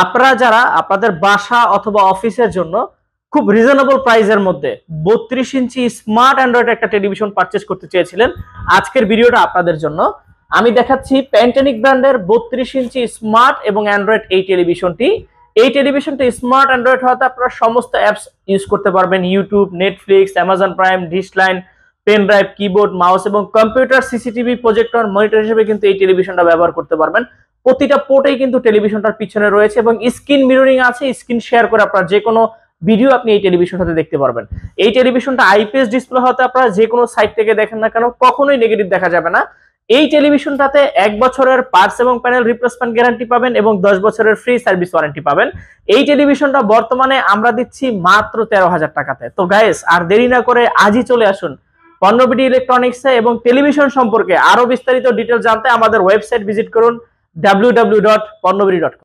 আপনারা যারা আপনাদের বাসা অথবা অফিসের জন্য খুব রিজনেবল প্রাইসের মধ্যে 32 ইঞ্চি স্মার্ট অ্যান্ড্রয়েড একটা টেলিভিশন পারচেজ করতে চেয়েছিলেন, আজকের ভিডিওটা আপনাদের জন্য। আমি দেখাচ্ছি প্যান্টানিক ব্র্যান্ডের 32 ইঞ্চি স্মার্ট এবং অ্যান্ড্রয়েড এই টেলিভিশনটি। এই টেলিভিশনটি স্মার্ট অ্যান্ড্রয়েড হওয়াতে আপনারা সমস্ত অ্যাপস ইউজ করতে পারবেন, YouTube, Netflix, Amazon Prime, dish line, pen drive, keyboard, mouse এবং কম্পিউটার, সিসিটিভি, প্রজেক্টর, মনিটর হিসেবে কিন্তু এই টেলিভিশনটা ব্যবহার করতে পারবেন। প্রতিটা পোর্টেই কিন্তু টেলিভিশনটার পিছনে রয়েছে এবং স্ক্রিন মিররিং আছে, স্ক্রিন শেয়ার করে আপনারা যে কোনো ভিডিও আপনি এই টেলিভিশনটাতে দেখতে পারবেন। এই টেলিভিশনটা আইপিএস ডিসপ্লে হতে আপনারা যে কোনো সাইট থেকে দেখেন না কেন কখনোই নেগেটিভ দেখা যাবে না। এই টেলিভিশনটাতে 1 বছরের পার্টস এবং প্যানেল রিপ্লেসমেন্ট গ্যারান্টি পাবেন এবং 10 বছরের ফ্রি সার্ভিস ওয়ারেন্টি পাবেন। এই টেলিভিশনটা বর্তমানে আমরা দিচ্ছি মাত্র 13,000 টাকাতে। তো গাইস, আর দেরি না করে আজই চলে আসুন পণ্যবিডি ইলেকট্রনিক্সে এবং টেলিভিশন সম্পর্কে আরো বিস্তারিত ডিটেইলস জানতে আমাদের ওয়েবসাইট ভিজিট করুন www.ponnobidi.com।